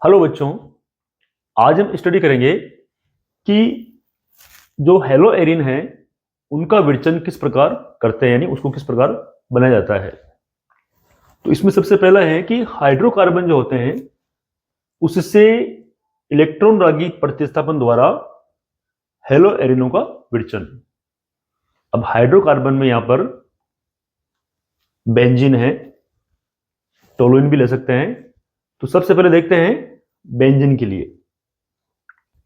Hello बच्चों, आज हम स्टडी करेंगे कि जो हेलो एरिन है उनका विरचन किस प्रकार करते हैं, यानी उसको किस प्रकार बनाया जाता है। तो इसमें सबसे पहला है कि हाइड्रोकार्बन जो होते हैं उससे इलेक्ट्रॉन रागी प्रतिस्थापन द्वारा हेलो एरिनों का विरचन। अब हाइड्रोकार्बन में यहां पर बेंजीन है, टोलुइन भी ले सकते हैं। तो सबसे पहले देखते हैं बेंजीन के लिए,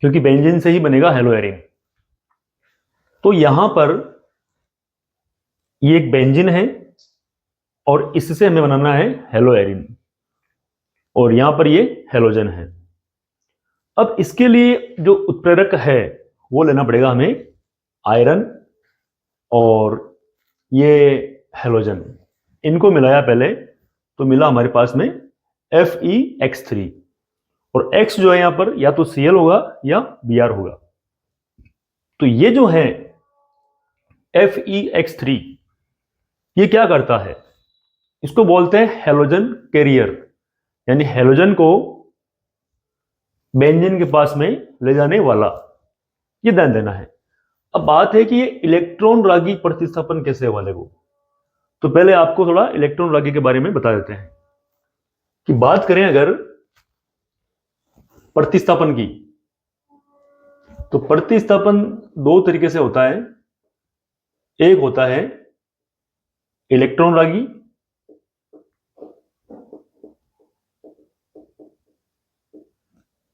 क्योंकि बेंजीन से ही बनेगा हेलो एरिन। तो यहां पर ये एक बेंजीन है और इससे हमें बनाना है हेलो एरिन, और यहां पर ये हेलोजन है। अब इसके लिए जो उत्प्रेरक है वो लेना पड़ेगा हमें आयरन और ये हेलोजन। इनको मिलाया पहले तो मिला हमारे पास में FeX3, और X जो है यहां पर या तो Cl होगा या Br होगा। तो ये जो है FeX3 ये क्या करता है, इसको बोलते हैं हेलोजन कैरियर, यानी हेलोजन को बेंजीन के पास में ले जाने वाला। ये ध्यान देना है। अब बात है कि ये इलेक्ट्रॉन रागी प्रतिस्थापन कैसे होगा। देखो, तो पहले आपको थोड़ा इलेक्ट्रॉन रागी के बारे में बता देते हैं कि बात करें अगर प्रतिस्थापन की, तो प्रतिस्थापन दो तरीके से होता है। एक होता है इलेक्ट्रॉन रागी,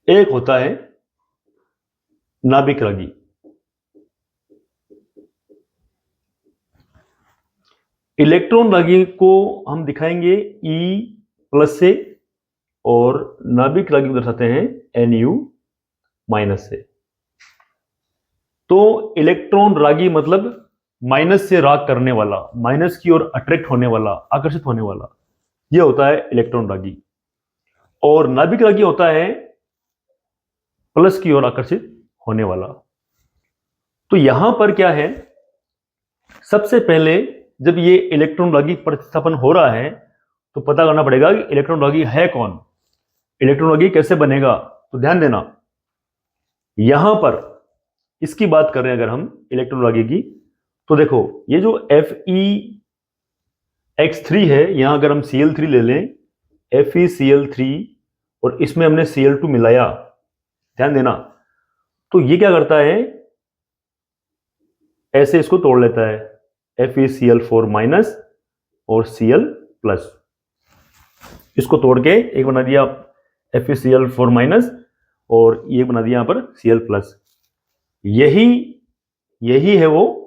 एक होता है नाभिक रागी। इलेक्ट्रॉन रागी को हम दिखाएंगे E+ से, और नाभिक रागी को दर्शाते हैं Nu- से। तो इलेक्ट्रॉन रागी मतलब माइनस से राग करने वाला, माइनस की ओर अट्रैक्ट होने वाला, आकर्षित होने वाला, यह होता है इलेक्ट्रॉन रागी। और नाभिक रागी होता है प्लस की ओर आकर्षित होने वाला। तो यहां पर क्या है, सबसे पहले जब ये इलेक्ट्रॉन रागी प्रतिस्थापन हो रहा है तो पता करना पड़ेगा कि इलेक्ट्रॉन रागी है कौन, इलेक्ट्रॉन रागी कैसे बनेगा। तो ध्यान देना, यहां पर इसकी बात कर रहे हैं अगर हम इलेक्ट्रॉन रागी की, तो देखो ये जो FeX3 है, यहां अगर हम Cl3 ले लें, FeCl3, और इसमें हमने Cl2 मिलाया, ध्यान देना, तो ये क्या करता है, ऐसे इसको तोड़ लेता है, FeCl4- और Cl+, इसको तोड़ के एक बना दिया FeCl4- और ये बना दिया यहां पर Cl+। यही है वो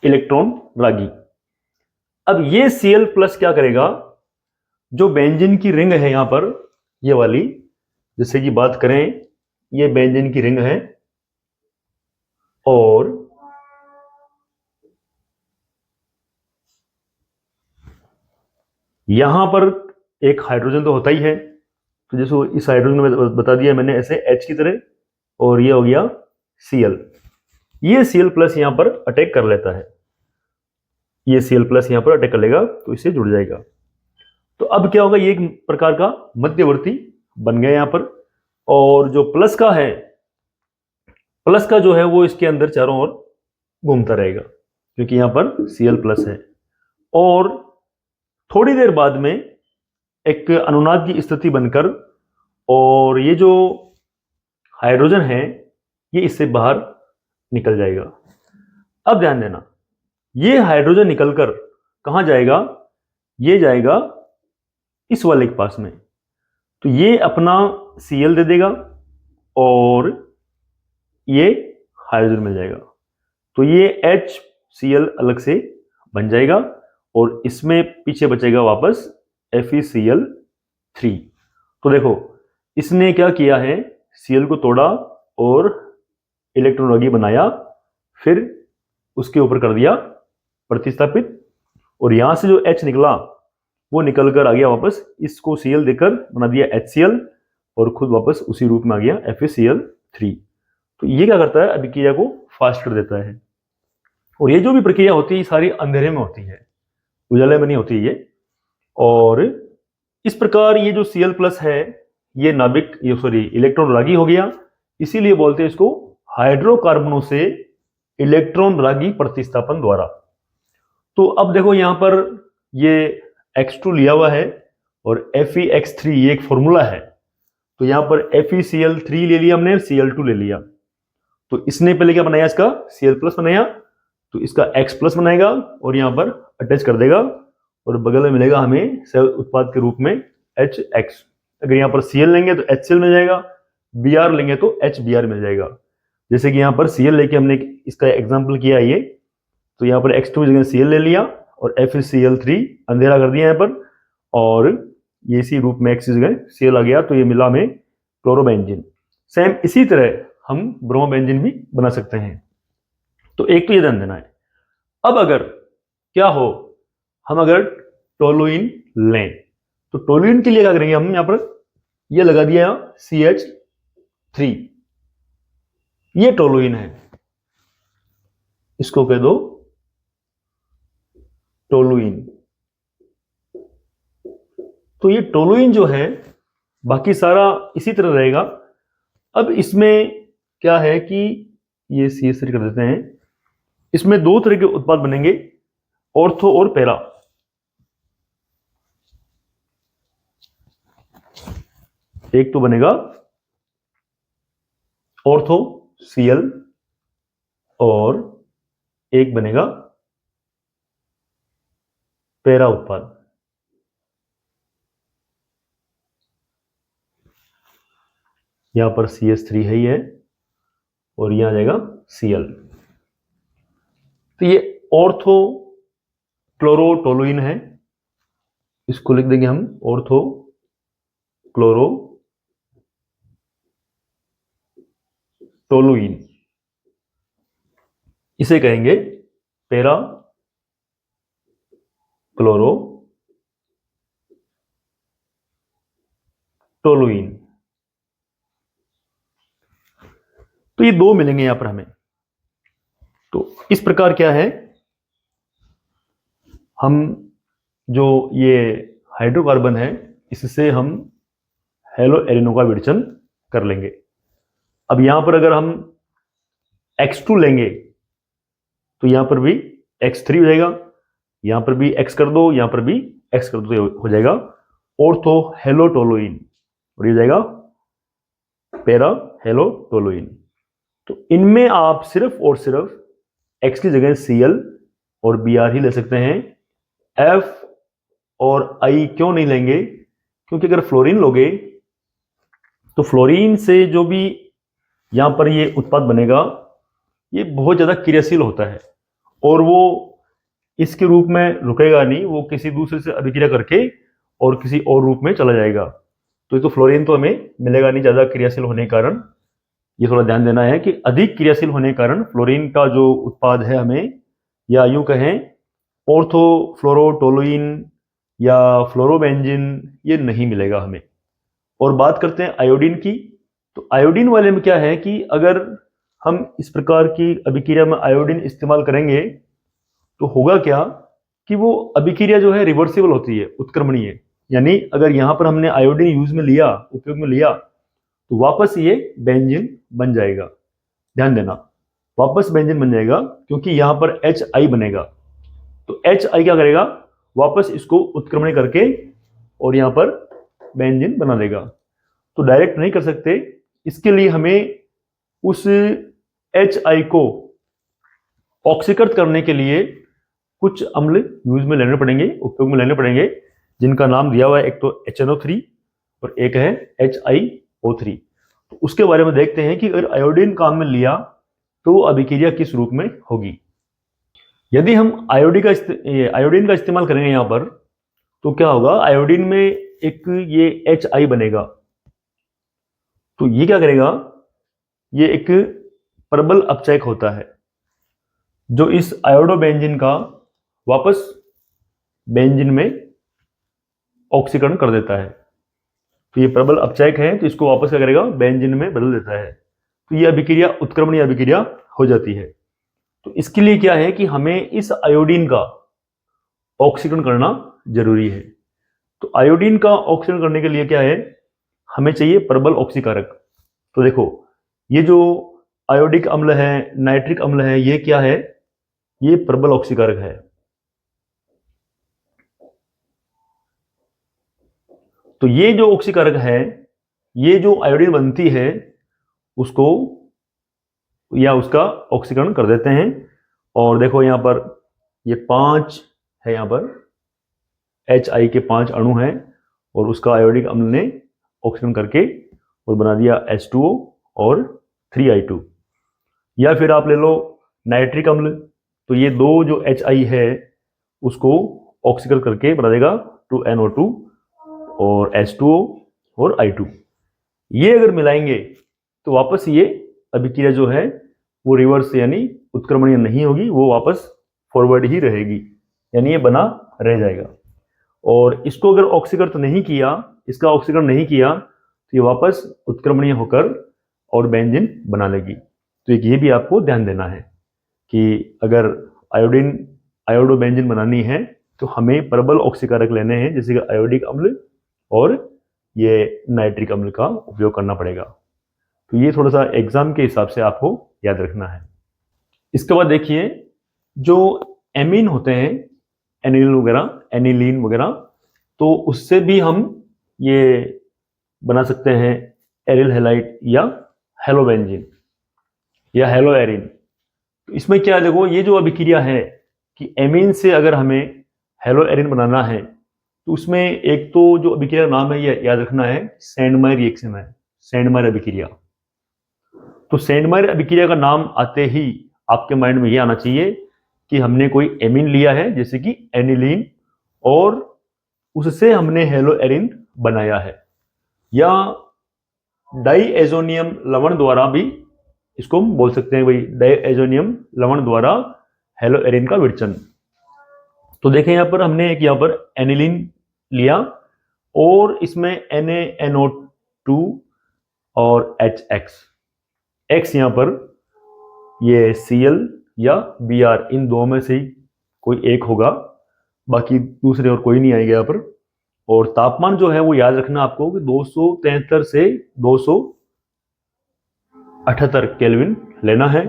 इलेक्ट्रॉन रागी। अब ये Cl+ क्या करेगा, जो बेंजीन की रिंग है यहां पर, ये वाली, जैसे कि बात करें ये बेंजीन की रिंग है, और यहां पर एक हाइड्रोजन तो होता ही है। तो जैसे इस हाइड्रोजन में बता दिया मैंने ऐसे H की तरह, और ये हो गया Cl। ये Cl+ यहां पर अटैक कर लेता है, ये Cl+ यहां पर अटैक कर लेगा तो इससे जुड़ जाएगा। तो अब क्या होगा, ये एक प्रकार का मध्यवर्ती बन गया यहां पर। और जो प्लस का है, प्लस का जो है वो इसके अंदर चारों ओर घूमता रहेगा, क्योंकि यहां पर Cl+ है। और थोड़ी देर बाद में एक अनुनाद की स्थिति बनकर, और ये जो हाइड्रोजन है ये इससे बाहर निकल जाएगा। अब ध्यान देना, ये हाइड्रोजन निकलकर कहां जाएगा, ये जाएगा इस वाले के पास में। तो ये अपना Cl दे देगा और ये हाइड्रोजन मिल जाएगा। तो ये HCl अलग से बन जाएगा, और इसमें पीछे बचेगा वापस FeCl3। तो देखो इसने क्या किया है, Cl को तोड़ा और इलेक्ट्रॉन रागी बनाया, फिर उसके ऊपर कर दिया प्रतिस्थापित, और यहां से जो H निकला वो निकलकर आ गया वापस, इसको Cl देकर बना दिया HCl, और खुद वापस उसी रूप में आ गया FeCl3। तो ये क्या करता है, अभिक्रिया को फास्ट कर देता है। और ये जो भी प्रक्रिया होती है सारी अंधेरे में होती है, उजाले में नहीं होती ये। और इस प्रकार ये जो Cl+ है ये नाभिक, ये सॉरी इलेक्ट्रॉन रागी हो गया, इसीलिए बोलते हैं इसको हाइड्रोकार्बनों से इलेक्ट्रॉन रागी प्रतिस्थापन द्वारा। तो अब देखो यहां पर ये X2 लिया हुआ है और FeX3 ये एक फॉर्मूला है, तो यहां पर FeCl3 ले लिया हमने, Cl2 ले लिया, तो इसने पहले क्या बनाया, इसका Cl प्लस बनाया, तो इसका X प्लस बनाएगा और यहां पर अटैच कर देगा और बगल में मिलेगा हमें सह उत्पाद के रूप में HX। अगर यहां पर Cl लेंगे तो HCl मिल जाएगा, Br लेंगे तो HBr मिल जाएगा। जैसे कि यहां पर Cl लेके हमने इसका एग्जाम्पल किया है ये, तो यहाँ पर X2 की जगह Cl ले लिया और FeCl3 अंधेरा कर दिया यहाँ पर, और ये इसी रूप में X की जगह Cl आ गया, तो ये मिला हमें क्लोरोबेंजीन। सेम इसी तरह हम ब्रोमोबेंजीन भी बना सकते हैं। तो एक तो ये ध्यान देना है। अब अगर क्या हो, हम अगर टोलुइन लें, तो टोलुइन के लिए क्या करेंगे, हम यहां पर ये लगा दिया CH3, ये टोलुइन है, इसको कह दो टोलुइन। तो ये टोलुइन जो है बाकी सारा इसी तरह रहेगा। अब इसमें क्या है कि ये CH3 कर देते हैं, इसमें दो तरह के उत्पाद बनेंगे, ऑर्थो और पैरा। एक तो बनेगा ऑर्थो Cl और एक बनेगा पैरा उत्पाद। यहां पर CH3 है ही है और यहां आ जाएगा Cl। तो ये ऑर्थो क्लोरोटोलुइन है, इसको लिख देंगे हम ऑर्थो क्लोरोटोलुइन। इसे कहेंगे पैरा क्लोरोटोलुइन। तो ये दो मिलेंगे यहां पर हमें। तो इस प्रकार क्या है, हम जो ये हाइड्रोकार्बन है इससे हम हेलो एरिनो का विघटन कर लेंगे। अब यहां पर अगर हम X2 लेंगे तो यहां पर भी X3 हो जाएगा, यहां पर भी X कर दो, यहां पर भी X कर दो, तो हो जाएगा ऑर्थो हेलोटोलुइन और ये जाएगा पैरा हेलोटोलुइन। तो इनमें आप सिर्फ और सिर्फ X की जगह Cl और Br ही ले सकते हैं। F और I क्यों नहीं लेंगे, क्योंकि अगर फ्लोरीन लोगे तो फ्लोरीन से जो भी यहां पर ये उत्पाद बनेगा ये बहुत ज्यादा क्रियाशील होता है और वो इसके रूप में रुकेगा नहीं, वो किसी दूसरे से अभिक्रिया करके और किसी और रूप में चला जाएगा। तो ये तो फ्लोरीन तो हमें मिलेगा नहीं ज्यादा क्रियाशील होने के कारण। ये थोड़ा ध्यान देना है कि अधिक क्रियाशील होने के कारण फ्लोरीन का जो उत्पाद है हमें, या यूं कहें ऑर्थो फ्लोरोटोलुइन या फ्लोरोबेंजीन, ये नहीं मिलेगा हमें। और बात करते हैं आयोडीन की। तो आयोडीन वाले में क्या है कि अगर हम इस प्रकार की अभिक्रिया में आयोडीन इस्तेमाल करेंगे तो होगा क्या कि वो अभिक्रिया जो है रिवर्सिबल होती है, उत्क्रमणीय। यानी अगर यहां पर हमने आयोडीन यूज में लिया, उपयोग में लिया, तो वापस ये बेंजीन बन जाएगा। ध्यान देना, वापस बेंजीन बन जाएगा क्योंकि यहां पर HI बनेगा। तो HI क्या करेगा, वापस इसको उत्क्रमण करके और यहां पर बेंजीन बना देगा। तो डायरेक्ट नहीं कर सकते, इसके लिए हमें उस HI को ऑक्सीकृत करने के लिए कुछ अम्ल यूज में लेने पड़ेंगे, उपयोग में लेने पड़ेंगे, जिनका नाम दिया हुआ है, एक तो HNO3 और एक है HiO3। तो उसके बारे में देखते हैं कि अगर आयोडीन काम में लिया तो वो अभिक्रिया किस रूप में होगी। यदि हम आयोडीन का इस्तेमाल करेंगे यहां पर, तो क्या होगा, आयोडीन में एक ये HI बनेगा, तो ये क्या करेगा, ये एक प्रबल अपचयक होता है जो इस आयोडोबेंजीन का वापस बेंजीन में ऑक्सीकरण कर देता है। तो ये प्रबल अपचयक है, तो इसको वापस क्या करेगा, बेंजीन में बदल देता है। तो ये अभिक्रिया उत्क्रमणीय अभिक्रिया हो जाती है। तो इसके लिए क्या है कि हमें इस आयोडीन का ऑक्सीकरण करना जरूरी है। तो आयोडीन का ऑक्सीकरण करने के लिए क्या है, हमें चाहिए प्रबल ऑक्सीकारक। तो देखो ये जो आयोडिक अम्ल है, नाइट्रिक अम्ल है, ये क्या है, ये प्रबल ऑक्सीकारक है। तो ये जो ऑक्सीकारक है, ये जो आयोडीन बनती है उसको या उसका ऑक्सीकरण कर देते हैं। और देखो यहां पर ये 5 है, यहां पर HI के 5 अणु हैं और उसका आयोडिक अम्ल ने ऑक्सीकरण करके और बना दिया H2O और 3I2। या फिर आप ले लो नाइट्रिक अम्ल, तो ये दो जो HI है उसको ऑक्सीकरण करके बना देगा 2NO2 और H2O और I2। ये अगर मिलाएंगे तो वापस ये अभिक्रिया जो है वो रिवर्स यानी उत्क्रमणीय नहीं होगी, वो वापस फॉरवर्ड ही रहेगी, यानी ये बना रह जाएगा। और इसको अगर ऑक्सीकरण नहीं किया, इसका ऑक्सीकरण नहीं किया, तो ये वापस उत्क्रमणीय होकर और बेंजीन बना लेगी। तो एक ये भी आपको ध्यान देना है कि अगर आयोडो बेंजीन बनानी है तो हमें प्रबल ऑक्सीकारक लेने हैं, जैसे कि आयोडिक अम्ल और ये नाइट्रिक अम्ल का उपयोग करना पड़ेगा। तो ये थोड़ा सा एग्जाम के हिसाब से आपको याद रखना है। इसके बाद देखिए जो एमीन होते हैं, एनिलीन वगैरह, तो उससे भी हम ये बना सकते हैं एरिल हैलाइड या हेलोबेंजीन या हेलो एरिन। तो इसमें क्या देखो, ये जो अभिक्रिया है कि एमीन से अगर हमें हेलो एरिन बनाना है तो उसमें एक तो जो अभिक्रिया का नाम है ये याद रखना है, सैंडमायर रिएक्शन है, सैंडमायर अभिक्रिया। तो सैंडमायर अभिक्रिया का नाम आते ही आपके माइंड में ये आना चाहिए कि हमने कोई एमीन लिया है जैसे कि एनिलीन और उससे हमने हेलो एरिन बनाया है, या डाईएजोनियम लवण द्वारा भी इसको हम बोल सकते हैं, भाई डाईएजोनियम लवण द्वारा हेलो एरिन का विरचन। तो देखें यहां पर हमने एक यहां पर एनिलीन लिया और इसमें NaNO2 और HX, X यहां पर ये Cl या Br, इन दो में से ही कोई एक होगा, बाकी दूसरे और कोई नहीं आएगा यहां पर। और तापमान जो है वो याद रखना आपको कि 273 से 278 केल्विन लेना है।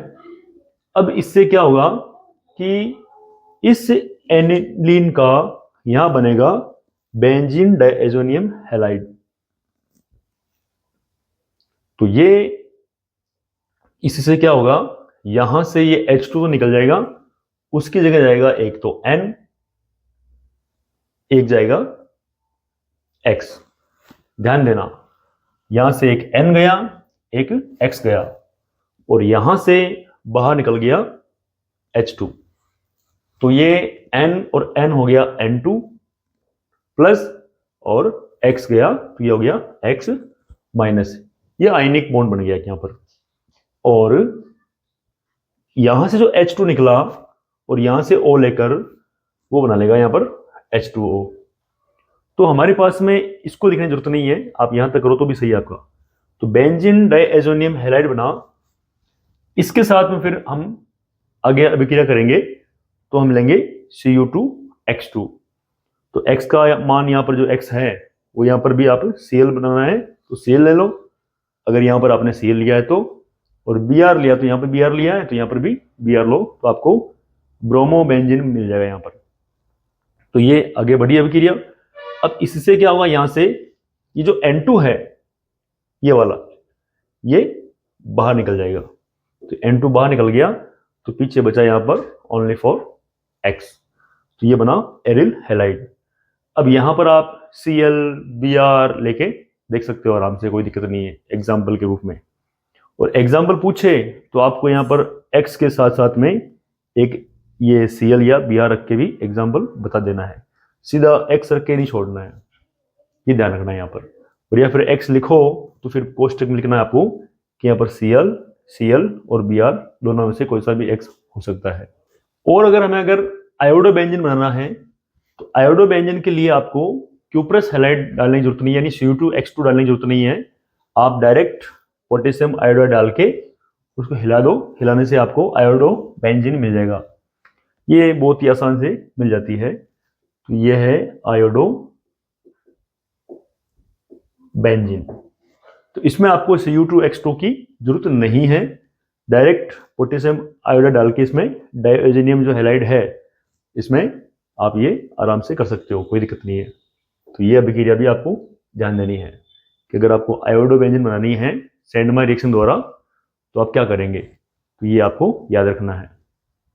अब इससे क्या होगा कि इस एनिलीन का यहां बनेगा बेंजीन डाईएजोनियम हैलाइड। तो ये इससे क्या होगा, यहां से ये H2 निकल जाएगा, उसकी जगह जाएगा एक तो N, एक जाएगा X। ध्यान देना, यहां से एक N गया, एक X गया, और यहां से बाहर निकल गया H2। तो ये N और N हो गया N2 प्लस, और X गया तो ये हो गया X माइनस। ये आयनिक बॉन्ड बन गया यहां पर। और यहां से जो H2 निकला और यहां से O लेकर वो बना लेगा यहां पर H2O। तो हमारे पास में इसको लिखने की जरूरत नहीं है, आप यहां तक करो तो भी सही है आपका। तो बेंजीन डाईएजोनियम हैलाइड बना, इसके साथ में फिर हम आगे अभिक्रिया करेंगे तो हम लेंगे Cu2X2। तो X का मान यहां पर जो X है वो यहां पर भी आप Cl बनाना है तो Cl ले लो, अगर यहां पर आपने Cl लिया है तो, और Br लिया तो यहां पर Br लिया है तो यहां पर भी Br लो, तो आपको ब्रोमोबेंजीन मिल जाएगा यहां पर। तो ये आगे बढ़ी अभिक्रिया। अब इससे क्या होगा, यहां से ये जो N2 है ये वाला, ये बाहर निकल जाएगा। तो N2 बाहर निकल गया तो पीछे बचा यहां पर ओनली फॉर X, तो ये बना एरिल हैलाइड। अब यहां पर आप Cl Br लेके देख सकते हो आराम से, कोई दिक्कत नहीं है एग्जाम्पल के रूप में। और एग्जाम्पल पूछे तो आपको यहां पर X के साथ साथ में एक ये Cl या Br रख के भी एग्जाम्पल बता देना है, सीधा X रख के नहीं छोड़ना है, ये ध्यान रखना है यहाँ पर। और या फिर X लिखो तो फिर कोष्टक में लिखना है आपको कि यहाँ पर Cl और Br दोनों में से कोई सा भी X हो सकता है। और अगर हमें आयोडो बेंजीन बनाना है तो आयोडो बेंजीन के लिए आपको क्यूप्रस हैलाइड डालने की जरूरत नहीं है, यानी Cu2X2 डालने की जरूरत नहीं है। आप डायरेक्ट पोटेशियम आयोडाइड डाल के उसको हिला दो, हिलाने से आपको आयोडो बेंजीन मिल जाएगा। ये बहुत ही आसान से मिल जाती है। तो ये है आयोडो बेंजीन। तो इसमें आपको Cu2H2 की जरूरत नहीं है, डायरेक्ट पोटेशियम आयोडाइड डाल के इसमें डायजोनियम जो हैलाइड है इसमें आप ये आराम से कर सकते हो, कोई दिक्कत नहीं है। तो ये अभिक्रिया भी आपको ध्यान देनी है कि अगर आपको आयोडो बेंजीन बनानी है सैंडमायर रिएक्शन द्वारा तो आप क्या करेंगे, तो ये आपको याद रखना है।